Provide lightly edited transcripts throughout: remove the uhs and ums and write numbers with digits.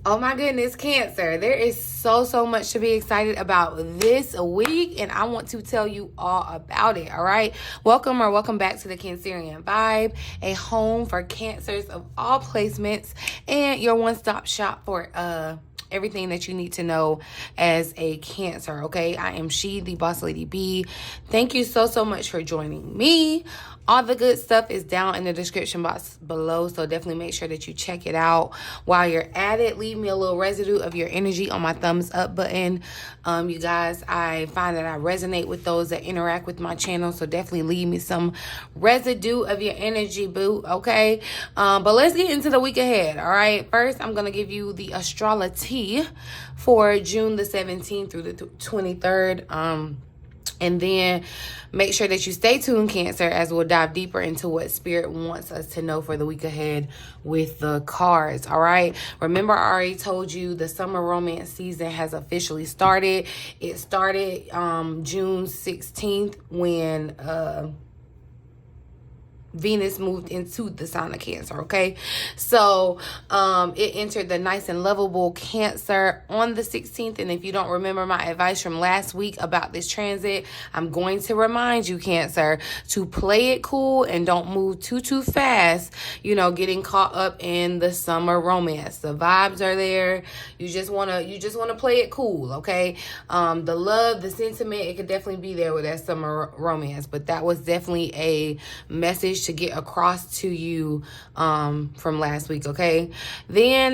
Oh my goodness, Cancer. There is so much to be excited about this week, and I want to tell you all about it, all right? Welcome back to the Cancerian Vibe, a home for Cancers of all placements, and your one-stop shop for everything that you need to know as a Cancer, okay? I am she, the boss lady B. Thank you so much for joining me. All the good stuff is down in the description box below, so definitely make sure that you check it out. While you're at it, leave me a little residue of your energy on my thumbs up button. You guys, I find that I resonate with those that interact with my channel, so definitely leave me some residue of your energy, boo, okay? But let's get into the week ahead, all right? First, I'm going to give you the Astrolo-tea for June the 17th through the 23rd. And then make sure that you stay tuned, Cancer, as we'll dive deeper into what Spirit wants us to know for the week ahead with the cards, all right? Remember, I already told you the summer romance season has officially started. It started June 16th when Venus moved into the sign of Cancer, okay? So it entered the nice and lovable Cancer on the 16th. And if you don't remember my advice from last week about this transit, I'm going to remind you, Cancer, to play it cool and don't move too fast, you know, getting caught up in the summer romance. The vibes are there. You just want to play it cool, okay? The love, the sentiment, it could definitely be there with that summer romance, but that was definitely a message to get across to you from last week, okay? Then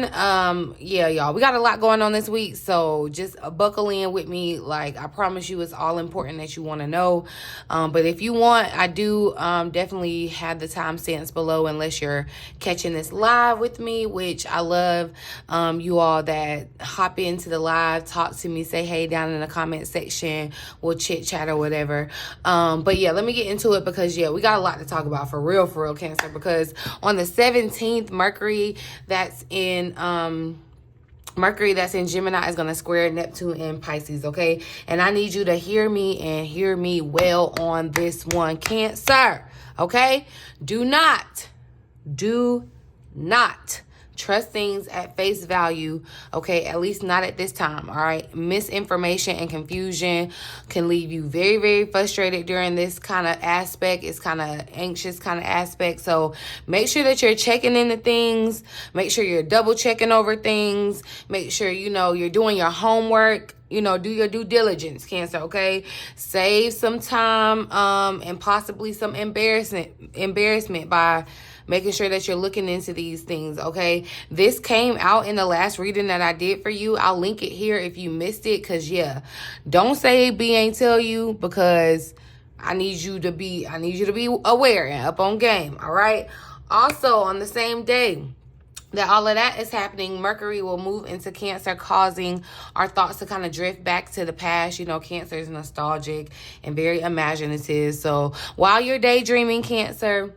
yeah, y'all, we got a lot going on this week, so just buckle in with me. Like, I promise you, it's all important that you want to know. But if you want, I do definitely have the timestamps below, unless you're catching this live with me, which I love. You all that hop into the live, talk to me, say hey down in the comment section, we'll chit chat or whatever. But yeah, let me get into it, because yeah, we got a lot to talk about for real, Cancer, because on the 17th, Mercury that's in Gemini is going to square Neptune in Pisces, okay? And I need you to hear me and hear me well on this one, Cancer, okay? Do not trust things at face value, okay? At least not at this time, all right? Misinformation and confusion can leave you very frustrated during this kind of aspect. It's kind of anxious kind of aspect. So make sure that you're checking into things. Make sure you're double checking over things. Make sure, you know, you're doing your homework. You know, do your due diligence, Cancer, okay? Save some time and possibly some embarrassment by making sure that you're looking into these things, okay? This came out in the last reading that I did for you. I'll link it here if you missed it, because, yeah, don't say B ain't tell you, because I need you to be aware and up on game, all right? Also, on the same day that all of that is happening, Mercury will move into Cancer, causing our thoughts to kind of drift back to the past. You know, Cancer is nostalgic and very imaginative. So while you're daydreaming, Cancer,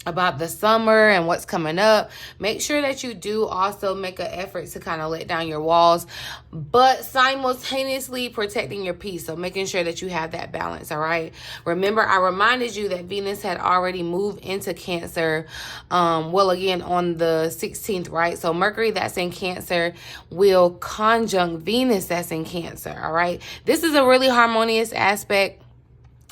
about the summer and what's coming up, make sure that you do also make an effort to kind of let down your walls, but simultaneously protecting your peace. So making sure that you have that balance, all right? Remember, I reminded you that Venus had already moved into Cancer, well, again, on the 16th, right? So Mercury that's in Cancer will conjunct Venus that's in Cancer, all right? This is a really harmonious aspect,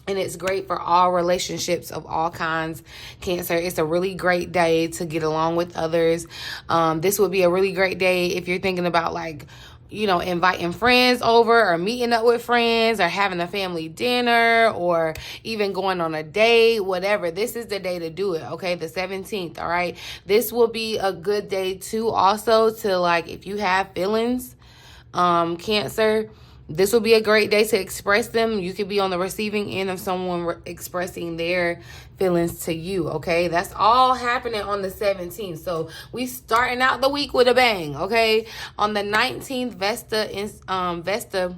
and it's great for all relationships of all kinds, Cancer. It's a really great day to get along with others. This would be a really great day if you're thinking about, like, you know, inviting friends over or meeting up with friends or having a family dinner or even going on a date, whatever. This is the day to do it, okay? The 17th, all right? This will be a good day, too, also to, like, if you have feelings, Cancer, this will be a great day to express them. You could be on the receiving end of someone expressing their feelings to you, okay? That's all happening on the 17th. So we starting out the week with a bang, okay? On the 19th, Vesta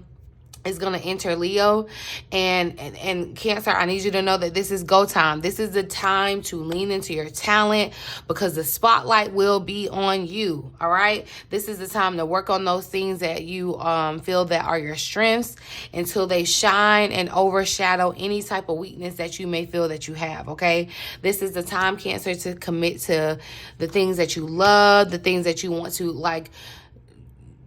is going to enter Leo, and Cancer, I need you to know that this is go time. This is the time to lean into your talent, because the spotlight will be on you, all right? This is the time to work on those things that you feel that are your strengths until they shine and overshadow any type of weakness that you may feel that you have, okay? This is the time, Cancer, to commit to the things that you love, the things that you want to, like,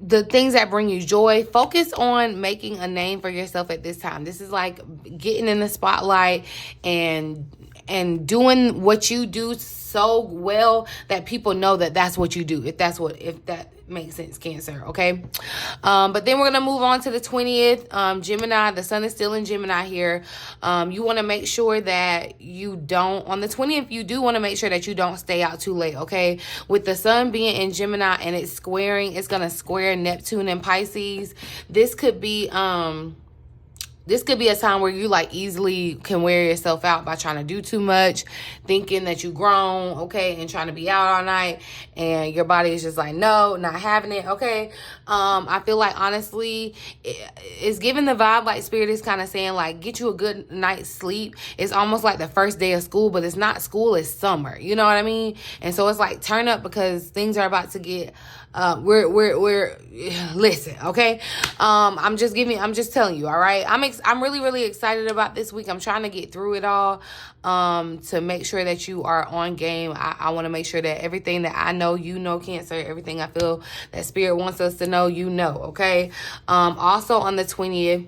the things that bring you joy. Focus on making a name for yourself at this time. This is like getting in the spotlight and doing what you do so well that people know that that's what you do. If that makes sense, Cancer, okay? But then we're going to move on to the 20th. Gemini, the sun is still in Gemini here. You want to make sure that you don't, on the 20th, you do want to make sure that you don't stay out too late, okay? With the sun being in Gemini and it's going to square Neptune and Pisces. This could be a time where you like easily can wear yourself out by trying to do too much, thinking that you grown, okay, and trying to be out all night, and your body is just like, no, not having it, okay? I feel like, honestly, it's giving the vibe like Spirit is kind of saying, like, get you a good night's sleep. It's almost like the first day of school, but it's not school, it's summer. You know what I mean? And so it's like, turn up because things are about to get... listen, okay? I'm just telling you, all right? I'm really, really excited about this week. I'm trying to get through it all, to make sure that you are on game. I want to make sure that everything that I know, you know, Cancer, everything I feel that Spirit wants us to know, you know, okay? Also on the 20th,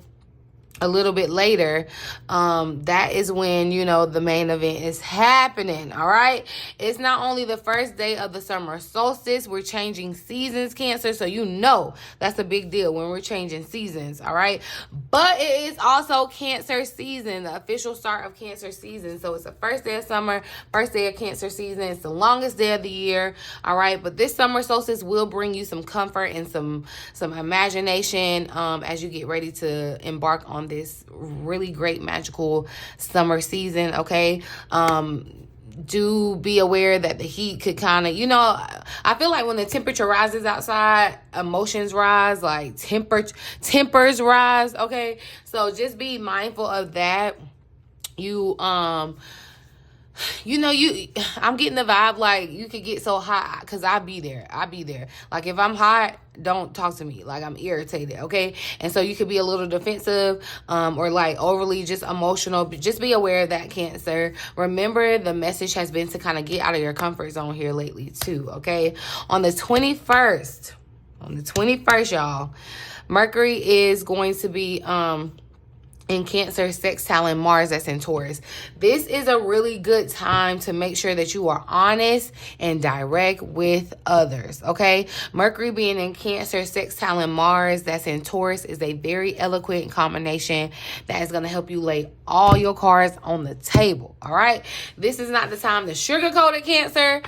a little bit later, that is when, you know, the main event is happening, all right? It's not only the first day of the summer solstice, we're changing seasons, Cancer, so you know that's a big deal when we're changing seasons, all right? But it is also Cancer season, the official start of Cancer season. So it's the first day of summer, first day of Cancer season. It's the longest day of the year, all right? But this summer solstice will bring you some comfort and some imagination as you get ready to embark on this really great magical summer season, okay? Do be aware that the heat could kind of, you know, I feel like when the temperature rises outside, emotions rise, like tempers rise, okay? So just be mindful of that. I'm getting the vibe like you could get so hot because I be there. Like if I'm hot, don't talk to me. Like I'm irritated, okay? And so you could be a little defensive or like overly just emotional. But just be aware of that, Cancer. Remember, the message has been to kind of get out of your comfort zone here lately too, okay? On the 21st, y'all, Mercury is going to be... in Cancer, sextiling Mars, that's in Taurus. This is a really good time to make sure that you are honest and direct with others, okay? Mercury being in Cancer, sextiling Mars, that's in Taurus, is a very eloquent combination that is going to help you lay all your cards on the table, all right? This is not the time to sugarcoat it, Cancer.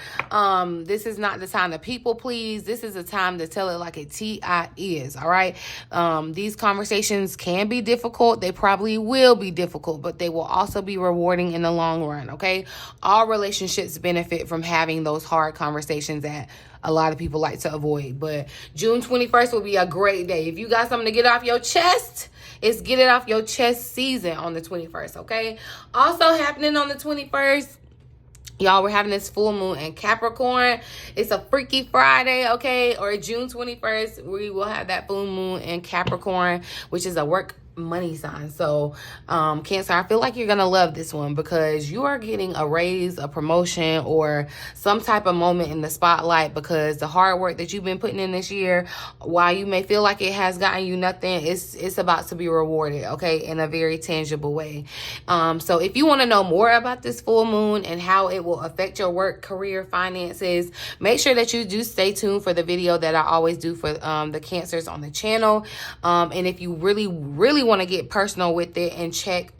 This is not the time to people please. This is a time to tell it like it is, all right? These conversations can be difficult. They probably will be difficult, but they will also be rewarding in the long run, okay? All relationships benefit from having those hard conversations that a lot of people like to avoid. But June 21st will be a great day. If you got something to get off your chest, it's get it off your chest season on the 21st, okay? Also happening on the 21st, y'all, we're having this full moon in Capricorn. It's a Freaky Friday, okay? Or June 21st, we will have that full moon in Capricorn, which is a work money sign. So Cancer, I feel like you're gonna love this one because you are getting a raise, a promotion, or some type of moment in the spotlight because the hard work that you've been putting in this year, while you may feel like it has gotten you nothing, it's about to be rewarded, okay, in a very tangible way. So if you want to know more about this full moon and how it will affect your work, career, finances, make sure that you do stay tuned for the video that I always do for the Cancers on the channel. And if you really want to get personal with it and check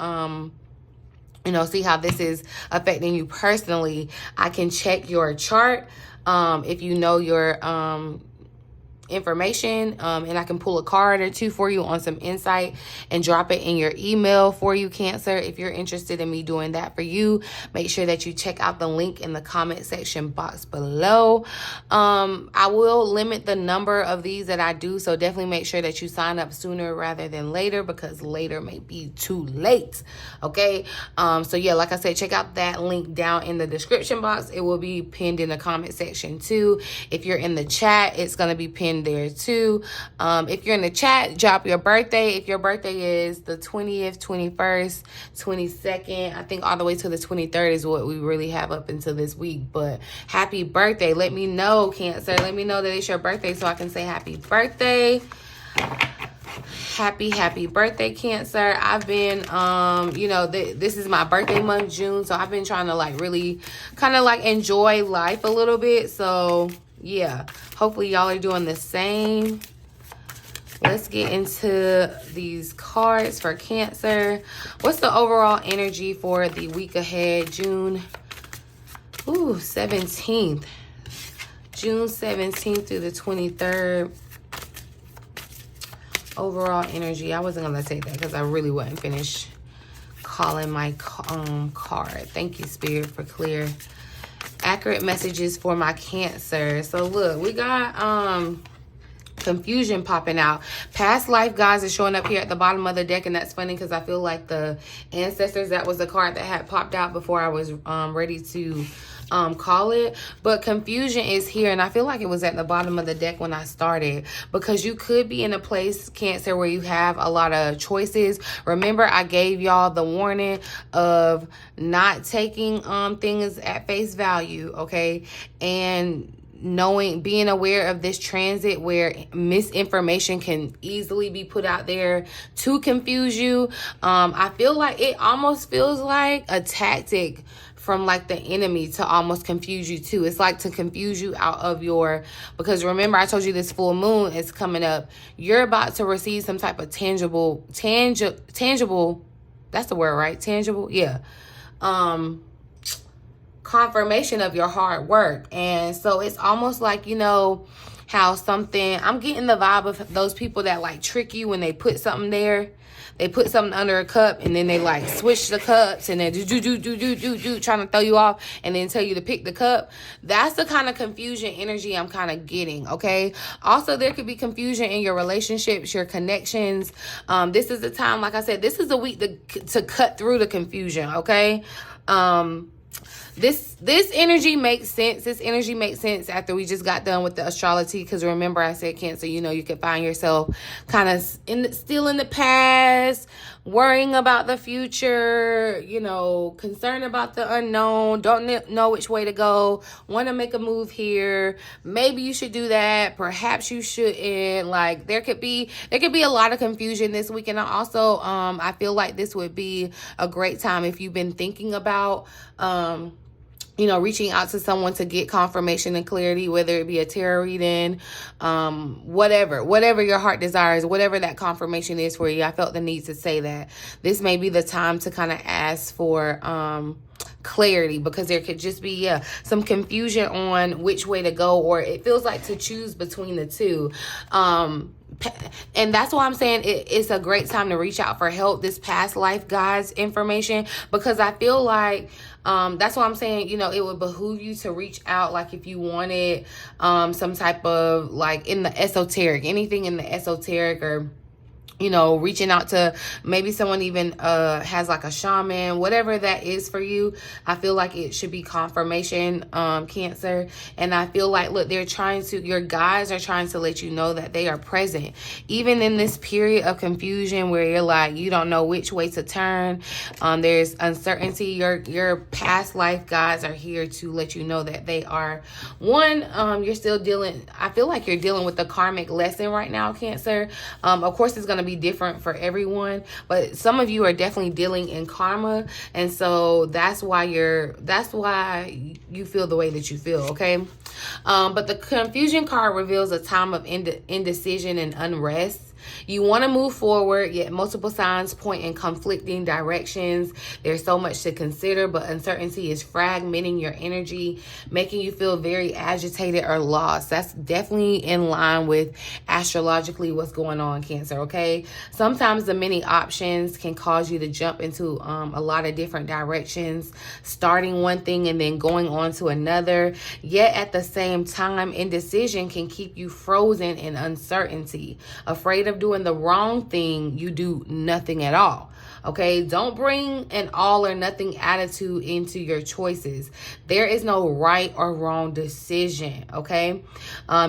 see how this is affecting you personally, I can check your chart if you know your information, and I can pull a card or two for you on some insight and drop it in your email for you, Cancer. If you're interested in me doing that for you, make sure that you check out the link in the comment section box below. I will limit the number of these that I do, so definitely make sure that you sign up sooner rather than later because later may be too late, okay? So yeah, like I said, check out that link down in the description box. It will be pinned in the comment section too. If you're in the chat, it's going to be pinned in there too. If you're in the chat, drop your birthday. If your birthday is the 20th, 21st, 22nd, I think all the way to the 23rd is what we really have up until this week. But happy birthday. Let me know, Cancer. Let me know that it's your birthday so I can say happy birthday. Happy birthday, Cancer. I've been this is my birthday month, June, so I've been trying to like really kind of like enjoy life a little bit. So yeah, hopefully y'all are doing the same. Let's get into these cards for Cancer. What's the overall energy for the week ahead, June 17th, June 17th through the 23rd? Overall energy. I wasn't gonna take that because I really wasn't finished calling my card. Thank you, Spirit, for clear, accurate messages for my Cancer. So look, we got confusion popping out. Past life guys are showing up here at the bottom of the deck, and that's funny because I feel like the ancestors, that was the card that had popped out before I was ready to call it. But confusion is here, and I feel like it was at the bottom of the deck when I started, because you could be in a place, Cancer, where you have a lot of choices. Remember, I gave y'all the warning of not taking things at face value, okay? And being aware of this transit where misinformation can easily be put out there to confuse you. I feel like it almost feels like a tactic from like the enemy to almost confuse you too. It's like to confuse you out of because remember I told you this full moon is coming up. You're about to receive some type of tangible, that's the word, right? Tangible, yeah. Confirmation of your hard work. And so it's almost like, how something, I'm getting the vibe of those people that like trick you when they put something there. They put something under a cup and then they like switch the cups and then do trying to throw you off and then tell you to pick the cup. That's the kind of confusion energy I'm kind of getting, okay? Also, there could be confusion in your relationships, your connections. This is the time, like I said, this is a week to cut through the confusion, okay? This energy makes sense. This energy makes sense after we just got done with the astrology, because remember I said, Cancer, you could find yourself kind of still in the past, worrying about the future, concerned about the unknown, don't know which way to go, want to make a move here. Maybe you should do that. Perhaps you shouldn't. Like there could be a lot of confusion this week. And I also I feel like this would be a great time if you've been thinking about reaching out to someone to get confirmation and clarity, whether it be a tarot reading, whatever your heart desires, whatever that confirmation is for you. I felt the need to say that. This may be the time to kind of ask for clarity, because there could just be some confusion on which way to go, or it feels like to choose between the two. And that's why I'm saying it's a great time to reach out for help, this past life guys information, because I feel like that's why I'm saying, it would behoove you to reach out, like if you wanted some type of like in the esoteric, anything in the esoteric, or reaching out to maybe someone even has like a shaman, whatever that is for you. I feel like it should be confirmation, Cancer. And I feel like, look, your guides are trying to let you know that they are present. Even in this period of confusion where you're like, you don't know which way to turn, there's uncertainty. Your past life guides are here to let you know that they are, you're still I feel like you're dealing with the karmic lesson right now, Cancer. Of course, it's going to be different for everyone, but some of you are definitely dealing in karma, and so that's why you feel the way that you feel, okay? But the confusion card reveals a time of indecision and unrest. You want to move forward, yet multiple signs point in conflicting directions. There's so much to consider, but uncertainty is fragmenting your energy, making you feel very agitated or lost. That's definitely in line with astrologically what's going on, Cancer, okay? Sometimes the many options can cause you to jump into a lot of different directions, starting one thing and then going on to another. Yet at the same time, indecision can keep you frozen in uncertainty, afraid instead of doing the wrong thing, you do nothing at all. Okay, don't bring an all or nothing attitude into your choices. There is no right or wrong decision. Okay,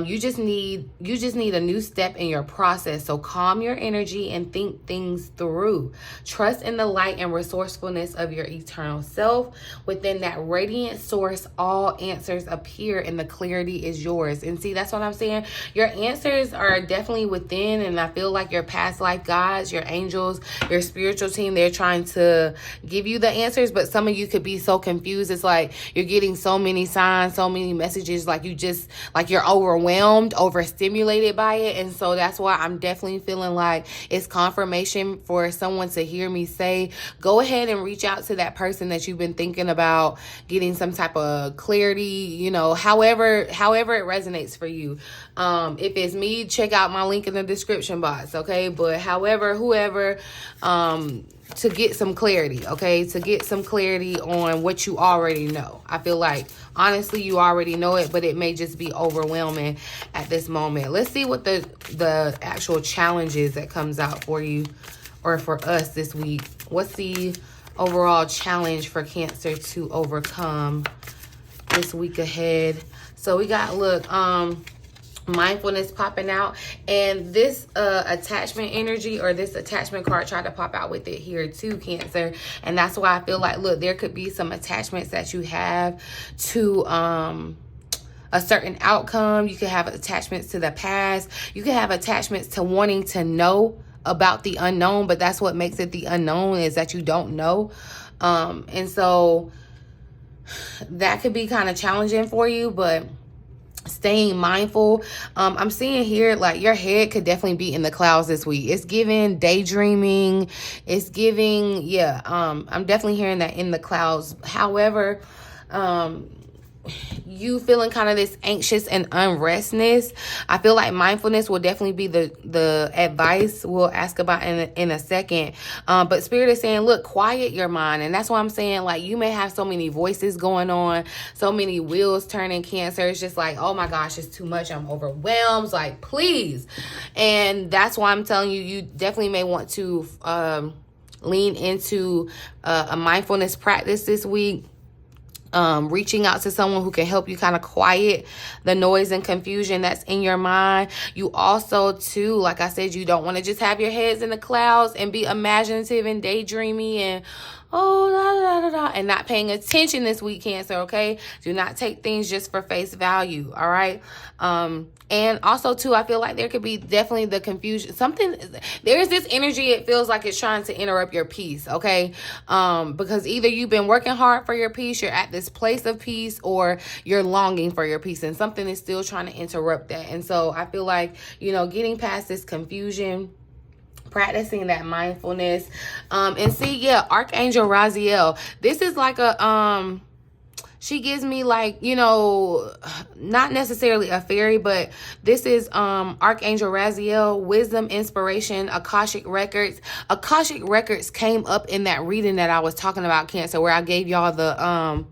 you just need a new step in your process. So calm your energy and think things through. Trust in the light and resourcefulness of your eternal self. Within that radiant source, all answers appear and the clarity is yours. And see, that's what I'm saying. Your answers are definitely within, and I feel like your past life guides, your angels, your spiritual team, they're trying to give you the answers, but some of you could be so confused. It's like you're getting so many signs, so many messages, like you're overwhelmed, overstimulated by it. And so that's why I'm definitely feeling like it's confirmation for someone to hear me say, go ahead and reach out to that person that you've been thinking about getting some type of clarity, you know, however it resonates for you. If it's me, check out my link in the description box, okay? But whoever, to get some clarity, okay? To get some clarity on what you already know. I feel like, honestly, you already know it, but it may just be overwhelming at this moment. Let's see what the actual challenges that comes out for you or for us this week. What's the overall challenge for Cancer to overcome this week ahead? So we got, look, mindfulness popping out, and this attachment energy or this attachment card tried to pop out with it here too, Cancer. And that's why I feel like, look, there could be some attachments that you have to a certain outcome. You could have attachments to the past. You could have attachments to wanting to know about the unknown, but that's what makes it the unknown, is that you don't know. And so that could be kind of challenging for you, but staying mindful. I'm seeing here, like, your head could definitely be in the clouds this week. It's giving daydreaming. It's giving, yeah, I'm definitely hearing that, in the clouds. However, you feeling kind of this anxious and unrestness. I feel like mindfulness will definitely be the advice we'll ask about in a second. But Spirit is saying, look, quiet your mind. And that's why I'm saying, like, you may have so many voices going on, so many wheels turning, Cancer. It's just like, oh my gosh, it's too much. I'm overwhelmed. Like, please. And that's why I'm telling you, you definitely may want to lean into a mindfulness practice this week. Reaching out to someone who can help you kind of quiet the noise and confusion that's in your mind. You also, too, like I said, you don't want to just have your heads in the clouds and be imaginative and daydreamy and and not paying attention this week, Cancer, okay? Do not take things just for face value, all right? And also, too, I feel like there could be definitely the confusion. There is this energy, it feels like it's trying to interrupt your peace, okay? Because either you've been working hard for your peace, you're at this place of peace, or you're longing for your peace, and something is still trying to interrupt that. And so I feel like, you know, getting past this confusion, practicing that mindfulness, and see, yeah, Archangel Raziel. This is like a, she gives me, like, you know, not necessarily a fairy, but this is Archangel Raziel, wisdom, inspiration, Akashic Records. Akashic Records came up in that reading that I was talking about, Cancer, where I gave y'all the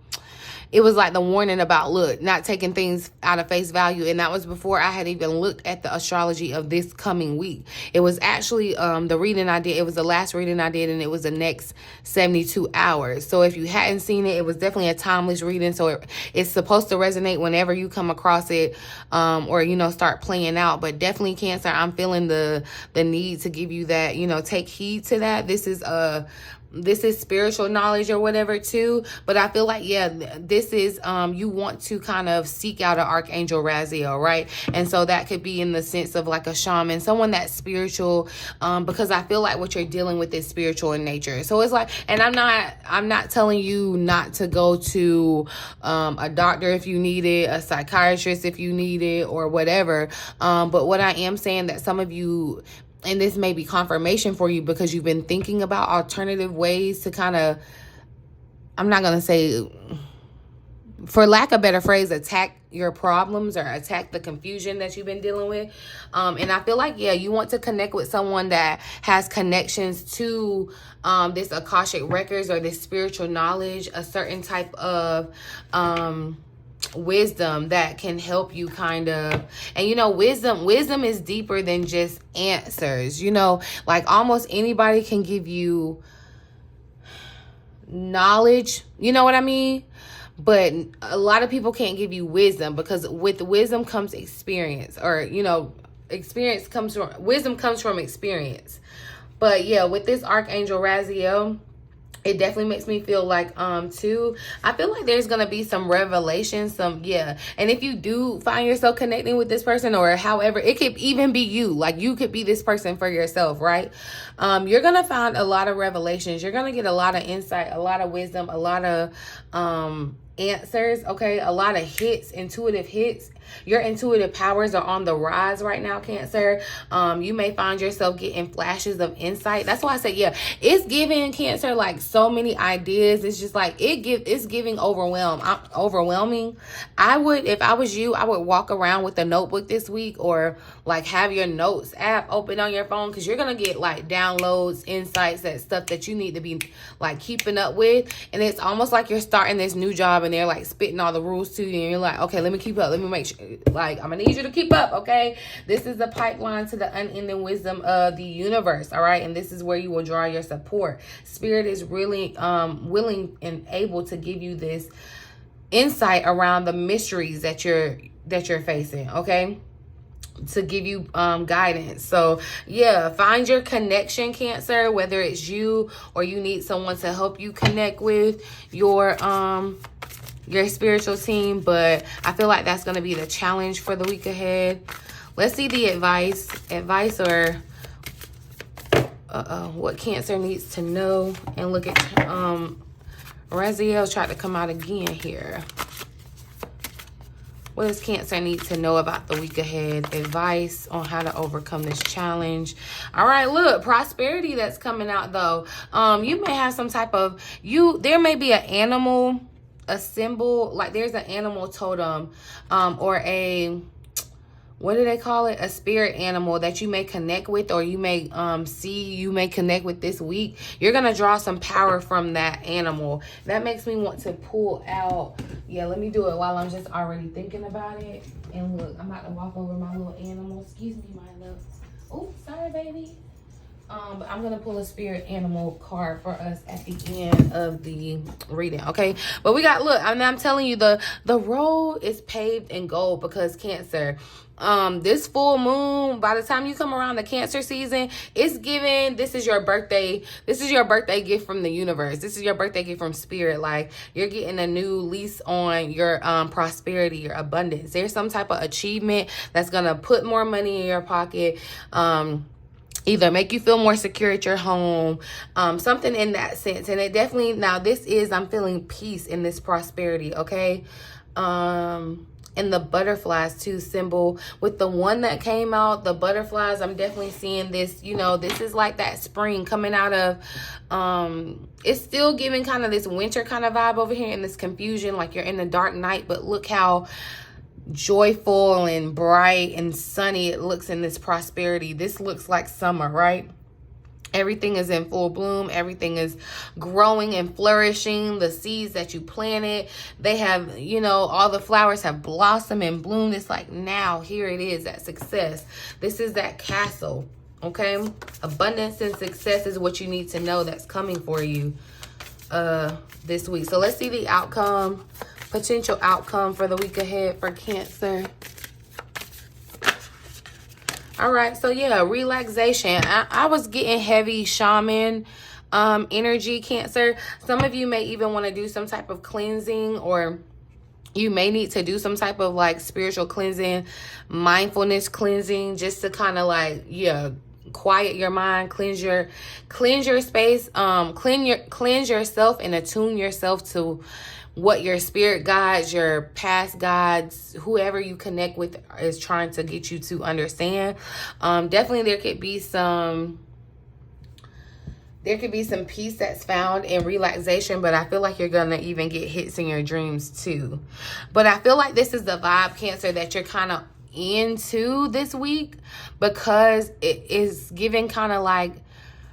it was like the warning about, look, not taking things out of face value. And that was before I had even looked at the astrology of this coming week. It was actually the reading I did. It was the last reading I did, and it was the next 72 hours. So if you hadn't seen it, it was definitely a timeless reading. So it's supposed to resonate whenever you come across it, or, you know, start playing out. But definitely, Cancer, I'm feeling the need to give you that, you know, take heed to that. This is spiritual knowledge or whatever too, but I feel like, yeah, this is you want to kind of seek out an Archangel Raziel, right? And so that could be in the sense of like a shaman, someone that's spiritual, because I feel like what you're dealing with is spiritual in nature. So it's like, and I'm not telling you not to go to a doctor if you need it, a psychiatrist if you need it, or whatever, but what I am saying, that some of you, and this may be confirmation for you, because you've been thinking about alternative ways to kind of, I'm not going to say, for lack of a better phrase, attack your problems or attack the confusion that you've been dealing with. And I feel like, yeah, you want to connect with someone that has connections to this Akashic Records or this spiritual knowledge, a certain type of wisdom that can help you kind of, and you know, wisdom is deeper than just answers. You know, like almost anybody can give you knowledge, you know what I mean? But a lot of people can't give you wisdom, because with wisdom comes experience, or you know, wisdom comes from experience. But yeah, with this Archangel Raziel, it definitely makes me feel like too, I feel like there's gonna be some revelation, and if you do find yourself connecting with this person, or however, it could even be you, like you could be this person for yourself, right? You're gonna find a lot of revelations. You're gonna get a lot of insight, a lot of wisdom, a lot of answers, okay? A lot of hits, intuitive hits. Your intuitive powers are on the rise right now, Cancer. You may find yourself getting flashes of insight. That's why I say, yeah, it's giving, Cancer, like so many ideas. It's just like it's giving overwhelming. If I was you, I would walk around with a notebook this week, or like have your notes app open on your phone, because you're gonna get like downloads, insights, that stuff that you need to be like keeping up with. And it's almost like you're starting this new job and they're like spitting all the rules to you, and you're like, okay, let me keep up, let me make sure, like, I'm gonna need you to keep up, okay? This is the pipeline to the unending wisdom of the universe, all right? And this is where you will draw your support. Spirit is really willing and able to give you this insight around the mysteries that you're facing, okay? To give you guidance. So yeah, find your connection, Cancer, whether it's you or you need someone to help you connect with your spiritual team. But I feel like that's going to be the challenge for the week ahead. Let's see the advice or what Cancer needs to know. And look at Raziel tried to come out again here. What does Cancer need to know about the week ahead? Advice on how to overcome this challenge. All right, look, prosperity that's coming out though. You may have some type of, there may be an animal, a symbol, like there's an animal totem, or what do they call it? A spirit animal that you may connect with, or you may you may connect with this week. You're going to draw some power from that animal. That makes me want to pull out. Yeah, let me do it while I'm just already thinking about it. And look, I'm about to walk over my little animal. Excuse me, my love. Oh, sorry, baby. But I'm going to pull a spirit animal card for us at the end of the reading, okay? But we got, look, I'm telling you, the road is paved in gold, because Cancer, this full moon, by the time you come around the Cancer season, it's giving, this is your birthday gift from the universe. This is your birthday gift from Spirit. Like, you're getting a new lease on your prosperity, your abundance. There's some type of achievement that's going to put more money in your pocket, either make you feel more secure at your home, something in that sense. And it definitely, now this is, I'm feeling peace in this prosperity, okay? And the butterflies too, symbol. With the one that came out, the butterflies, I'm definitely seeing this, you know, this is like that spring coming out of, it's still giving kind of this winter kind of vibe over here, in this confusion, like you're in the dark night, but look how joyful and bright and sunny it looks in this prosperity. This looks like summer, right? Everything is in full bloom. Everything is growing and flourishing. The seeds that you planted, they have, you know, all the flowers have blossomed and bloomed. It's like, now here it is, that success. This is that castle, okay? Abundance and success is what you need to know that's coming for you this week. So let's see the outcome, potential outcome for the week ahead for Cancer. All right, so yeah, relaxation. I was getting heavy shaman energy, Cancer. Some of you may even want to do some type of cleansing, or you may need to do some type of like spiritual cleansing, mindfulness cleansing, just to kind of like, yeah, quiet your mind, cleanse your space, cleanse yourself and attune yourself to what your spirit guides, your past guides, whoever you connect with is trying to get you to understand. Definitely there could be some peace that's found in relaxation, but I feel like you're gonna even get hits in your dreams too. But I feel like this is the vibe, Cancer, that you're kind of into this week, because it is giving kind of like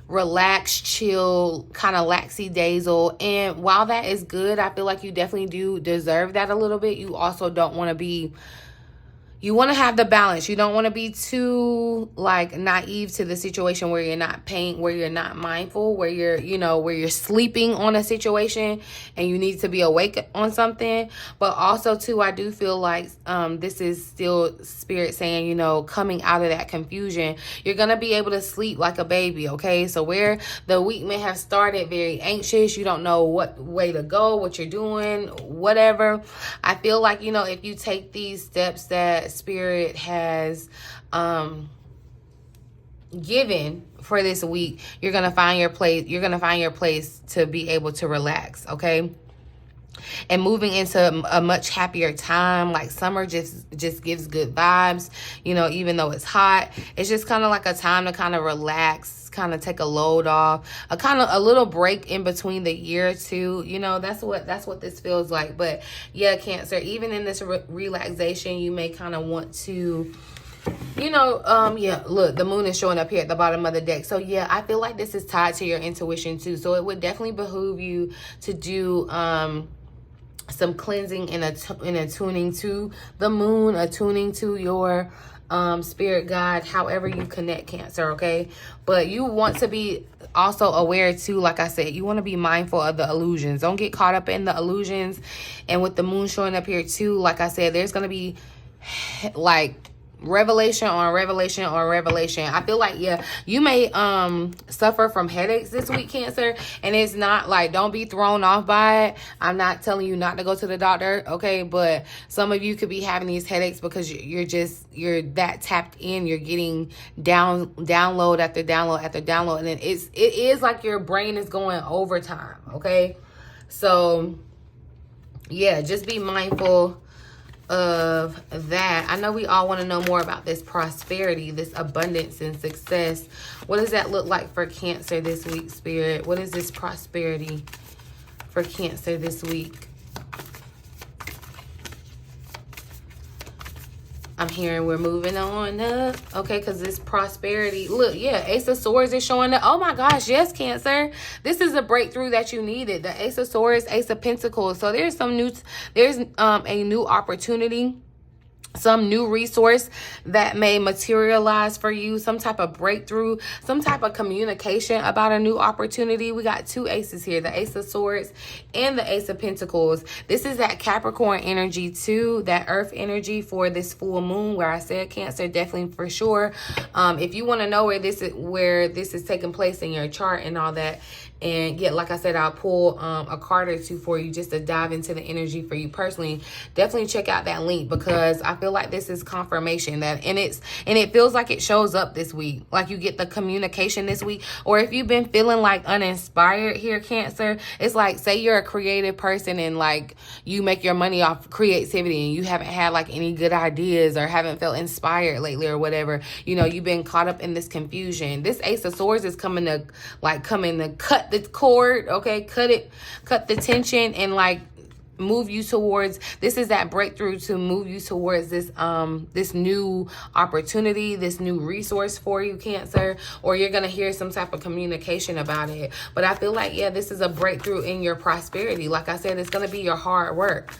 relax, chill, kind of laxy-dazzle. And while that is good, I feel like you definitely do deserve that a little bit. You also don't want to be, you want to have the balance. You don't want to be too like naive to the situation where you're not paying, where you're not mindful, where you're, you know, where you're sleeping on a situation and you need to be awake on something. But also too, I do feel like this is still spirit saying, you know, coming out of that confusion, you're going to be able to sleep like a baby. Okay. So where the week may have started very anxious, you don't know what way to go, what you're doing, whatever. I feel like, you know, if you take these steps that spirit has given for this week, you're gonna find your place. You're gonna find your place to be able to relax, okay? And moving into a much happier time. Like summer just gives good vibes, you know, even though it's hot. It's just kind of like a time to kind of relax, kind of take a load off, a little break in between the year too. You know, that's what this feels like. But yeah, Cancer, even in this relaxation, you may kind of want to, you know, yeah, look, the moon is showing up here at the bottom of the deck. So yeah, I feel like this is tied to your intuition too. So it would definitely behoove you to do some cleansing and attuning to the moon, attuning to your spirit guide, however you connect, Cancer, okay? But you want to be also aware too, like I said, you want to be mindful of the illusions. Don't get caught up in the illusions. And with the moon showing up here too, like I said, there's going to be like revelation on revelation on revelation. I feel like, yeah, you may suffer from headaches this week, Cancer, and it's not like, don't be thrown off by it. I'm not telling you not to go to the doctor, okay? But some of you could be having these headaches because you're that tapped in. You're getting download after download after download, and then it is like your brain is going overtime, okay? So yeah, just be mindful of that. I know we all want to know more about this prosperity, this abundance and success. What does that look like for Cancer this week, Spirit? What is this prosperity for Cancer this week? I'm hearing we're moving on up. Okay, because this prosperity, look, yeah, Ace of Swords is showing up. Oh my gosh, yes, Cancer. This is a breakthrough that you needed. The Ace of Swords, Ace of Pentacles. So there's a new opportunity, some new resource that may materialize for you, some type of breakthrough, some type of communication about a new opportunity. We got two aces here, the Ace of Swords and the Ace of Pentacles. This is that Capricorn energy too, that earth energy for this full moon, where I said, Cancer, definitely for sure. If you want to know where this is taking place in your chart and all that, and yeah, like I said, I'll pull a card or two for you just to dive into the energy for you personally. Definitely check out that link, because I feel like this is confirmation that, and it feels like it shows up this week. Like you get the communication this week. Or if you've been feeling like uninspired here, Cancer, it's like, say you're a creative person and like you make your money off creativity and you haven't had like any good ideas or haven't felt inspired lately or whatever. You know, you've been caught up in this confusion. This Ace of Swords is coming to cut the cord, okay? Cut the tension and like move you towards, this is that breakthrough to move you towards this this new opportunity, this new resource for you, Cancer, or you're gonna hear some type of communication about it. But I feel like, yeah, this is a breakthrough in your prosperity. Like I said, it's gonna be your hard work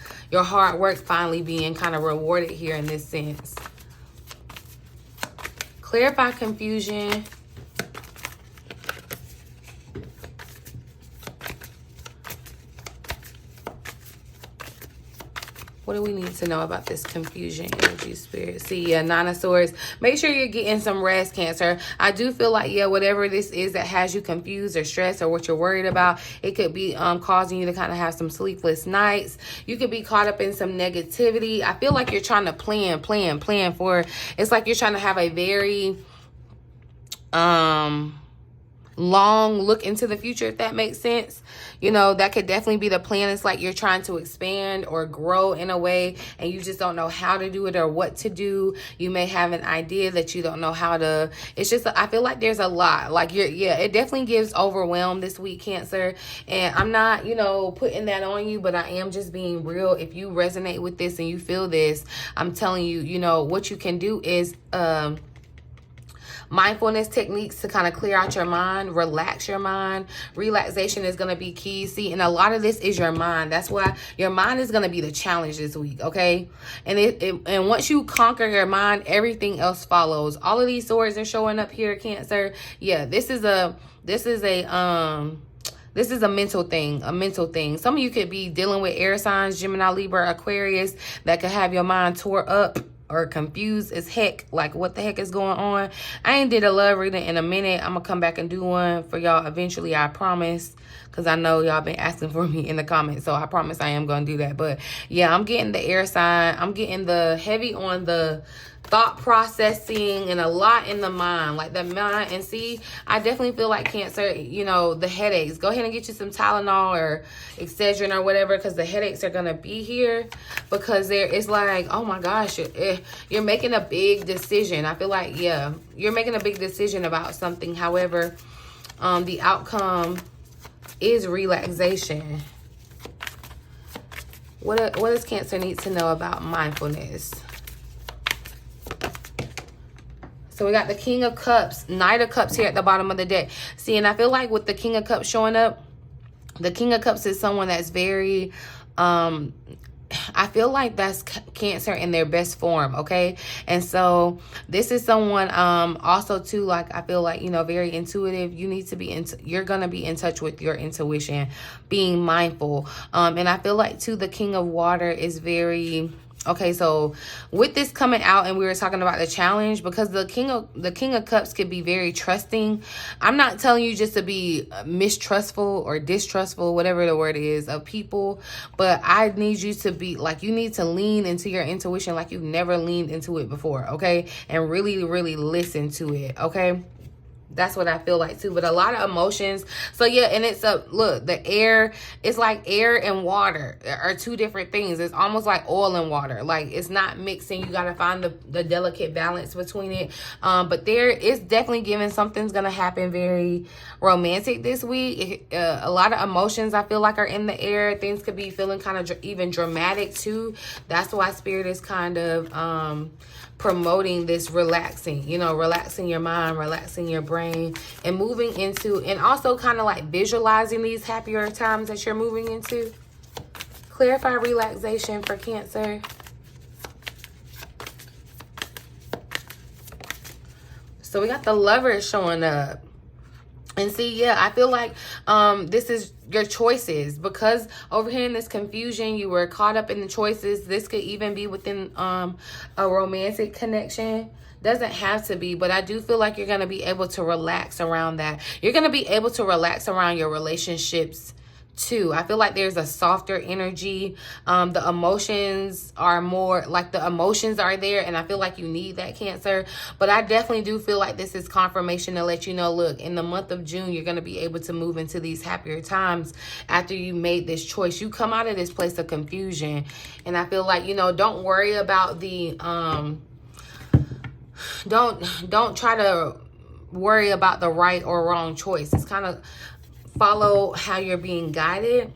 finally being kind of rewarded here in this sense. Clarify confusion. What do we need to know about this confusion energy, Spirit? See, yeah, Nine of Swords. Make sure you're getting some rest, Cancer. I do feel like, yeah, whatever this is that has you confused or stressed or what you're worried about, it could be causing you to kind of have some sleepless nights. You could be caught up in some negativity. I feel like you're trying to plan for, it's like you're trying to have a very long look into the future, if that makes sense. You know, that could definitely be the plan. It's like you're trying to expand or grow in a way and you just don't know how to do it or what to do. You may have an idea that you don't know how to. It's just, I feel like there's a lot. Like it definitely gives overwhelm this week, Cancer. And I'm not, you know, putting that on you, but I am just being real. If you resonate with this and you feel this, I'm telling you, you know, what you can do is mindfulness techniques to kind of clear out your mind, relax your mind. Relaxation is going to be key. See, and a lot of this is your mind. That's why your mind is going to be the challenge this week, okay? And and once you conquer your mind, everything else follows. All of these swords are showing up here, Cancer. Yeah, this is a mental thing. Some of you could be dealing with air signs, Gemini, Libra, Aquarius, that could have your mind tore up or confused as heck, like what the heck is going on. I ain't did a love reading in a minute. I'm gonna come back and do one for y'all eventually, I promise, because I know y'all been asking for me in the comments, so I promise I am gonna do that. But yeah, I'm getting the air sign. I'm getting the heavy on the thought processing and a lot in the mind, like the mind. And see, I definitely feel like Cancer, you know, the headaches, go ahead and get you some Tylenol or Excedrin or whatever, because the headaches are gonna be here, because it's like, oh my gosh, you're making a big decision. I feel like, yeah, you're making a big decision about something. However, the outcome is relaxation. What does Cancer need to know about mindfulness? So we got the King of Cups, Knight of Cups here at the bottom of the deck. See, and I feel like with the King of Cups showing up, the King of Cups is someone that's very, I feel like that's Cancer in their best form, okay? And so this is someone also too, like, I feel like, you know, very intuitive. You need to be you're gonna be in touch with your intuition, being mindful. And I feel like too, the King of Water is very, okay, so with this coming out, and we were talking about the challenge, because the King of Cups could be very trusting. I'm not telling you just to be mistrustful or distrustful, whatever the word is, of people, but I need you to be like, you need to lean into your intuition like you've never leaned into it before, okay? And really, really listen to it, okay? That's what I feel like too. But a lot of emotions. So yeah, and it's look, the air, it's like air and water are two different things. It's almost like oil and water. Like, it's not mixing. You got to find the delicate balance between it. But there is definitely giving something's going to happen very romantic this week. A lot of emotions I feel like are in the air. Things could be feeling kind of even dramatic too. That's why Spirit is kind of promoting this relaxing, you know, relaxing your mind, relaxing your brain, and moving into, and also kind of like visualizing these happier times that you're moving into. Clarify relaxation for Cancer. So we got the Lovers showing up. And see, yeah, I feel like this is your choices, because over here in this confusion, you were caught up in the choices. This could even be within a romantic connection. Doesn't have to be, but I do feel like you're going to be able to relax around that. You're going to be able to relax around your relationships too. I feel like there's a softer energy. The emotions are more like, the emotions are there, and I feel like you need that, Cancer. But I definitely do feel like this is confirmation to let you know, look, in the month of June, you're going to be able to move into these happier times after you made this choice. You come out of this place of confusion, and I feel like, you know, don't worry about the don't try to worry about the right or wrong choice. It's kind of follow how you're being guided.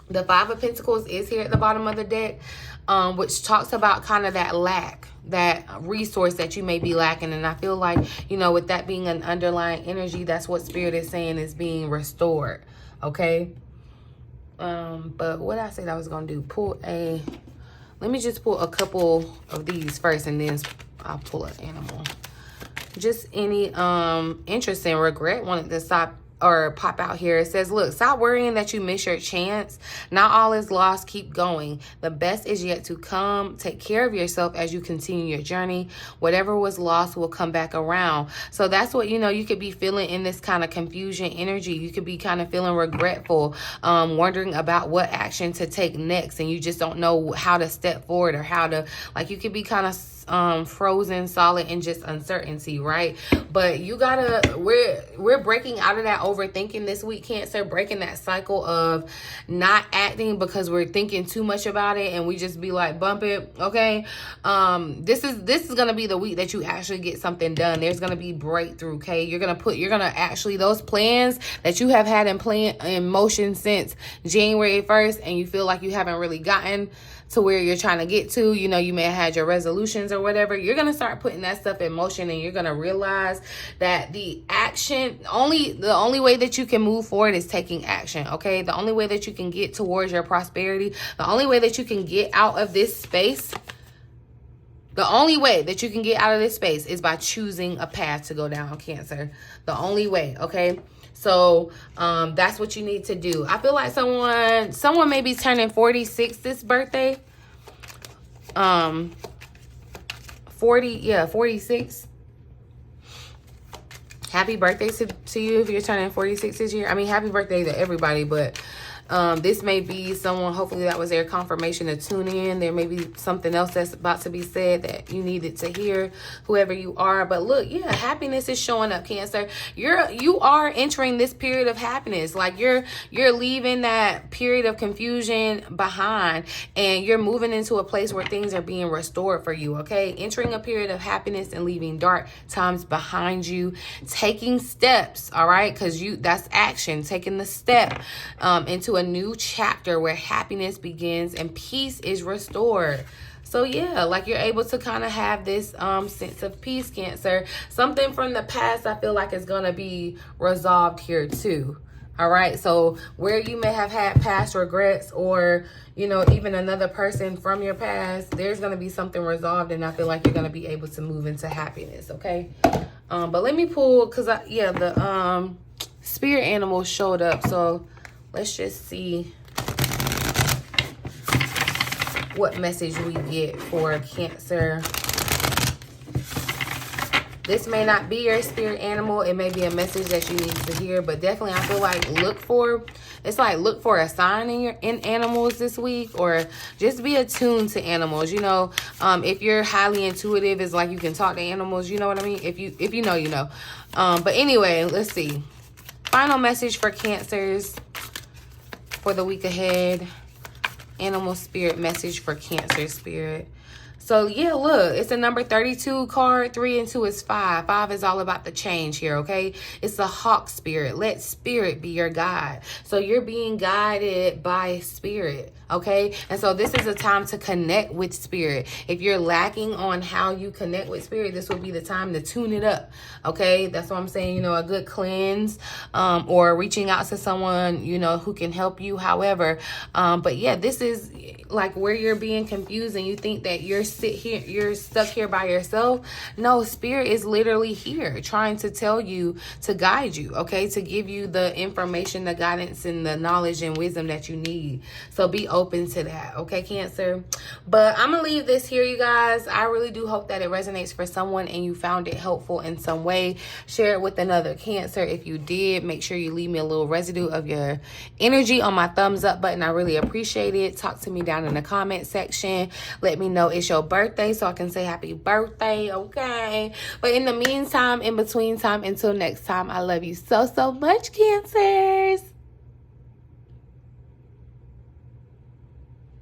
The Five of Pentacles is here at the bottom of the deck, which talks about kind of that lack, that resource that you may be lacking. And I feel like, you know, with that being an underlying energy, that's what Spirit is saying is being restored, okay? But what I said I was going to do, let me just pull a couple of these first, and then I'll pull an animal. Just any interest and regret wanted to stop or pop out here. It says, look, stop worrying that you miss your chance. Not all is lost. Keep going. The best is yet to come. Take care of yourself as you continue your journey. Whatever was lost will come back around. So that's what, you know, you could be feeling in this kind of confusion energy. You could be kind of feeling regretful, wondering about what action to take next, and you just don't know how to step forward, or how to, like, you could be kind of frozen solid in just uncertainty, right? But you gotta, we're breaking out of that overthinking this week, Cancer, breaking that cycle of not acting because we're thinking too much about it, and we just be like, bump it, okay? This is gonna be the week that you actually get something done. There's gonna be breakthrough, okay? You're gonna actually, those plans that you have had in motion since January 1st, and you feel like you haven't really gotten to where you're trying to get to. You know, you may have had your resolutions or whatever. You're going to start putting that stuff in motion, and you're going to realize that the only way that you can move forward is taking action, okay? The only way that you can get towards your prosperity, the only way that you can get out of this space, the only way that you can get out of this space is by choosing a path to go down, Cancer. The only way, okay? So that's what you need to do. I feel like someone may be turning 46 this birthday. 46. Happy birthday to you if you're turning 46 this year. I mean, happy birthday to everybody, but this may be someone, hopefully that was their confirmation to tune in. There may be something else that's about to be said that you needed to hear, whoever you are. But look, yeah, happiness is showing up, Cancer. You are entering this period of happiness. Like you're leaving that period of confusion behind, and you're moving into a place where things are being restored for you, okay? Entering a period of happiness and leaving dark times behind you, taking steps, all right? Because that's action, taking the step into a new chapter where happiness begins and peace is restored. So yeah, like you're able to kind of have this sense of peace, Cancer. Something from the past I feel like is going to be resolved here too. All right, so where you may have had past regrets, or you know, even another person from your past, there's going to be something resolved, and I feel like you're going to be able to move into happiness, okay? But let me pull, because the spirit animal showed up, so let's just see what message we get for Cancer. This may not be your spirit animal. It may be a message that you need to hear, but definitely I feel like look for a sign in animals this week, or just be attuned to animals. You know, if you're highly intuitive, it's like you can talk to animals. You know what I mean? If you know, you know. But anyway, let's see. Final message for Cancers for the week ahead. Animal spirit message for Cancer spirit. So yeah, look, it's a number 32 card. 3 and 2 is 5. 5 is all about the change here, okay? It's a hawk spirit. Let spirit be your guide. So you're being guided by spirit, okay? And so this is a time to connect with spirit. If you're lacking on how you connect with spirit, this would be the time to tune it up, okay? That's what I'm saying, you know, a good cleanse, or reaching out to someone, you know, who can help you, however. But yeah, this is like where you're being confused and you think that you're stuck here by yourself. No, spirit is literally here trying to tell you, to guide you, okay? To give you the information, the guidance, and the knowledge and wisdom that you need. So be open to that, okay, Cancer? But I'm gonna leave this here, you guys. I really do hope that it resonates for someone and you found it helpful in some way. Share it with another Cancer. If you did, make sure you leave me a little residue of your energy on my thumbs up button. I really appreciate it. Talk to me down in the comment section. Let me know it's your birthday so I can say happy birthday, okay? But in the meantime, in between time, until next time, I love you so much, Cancers.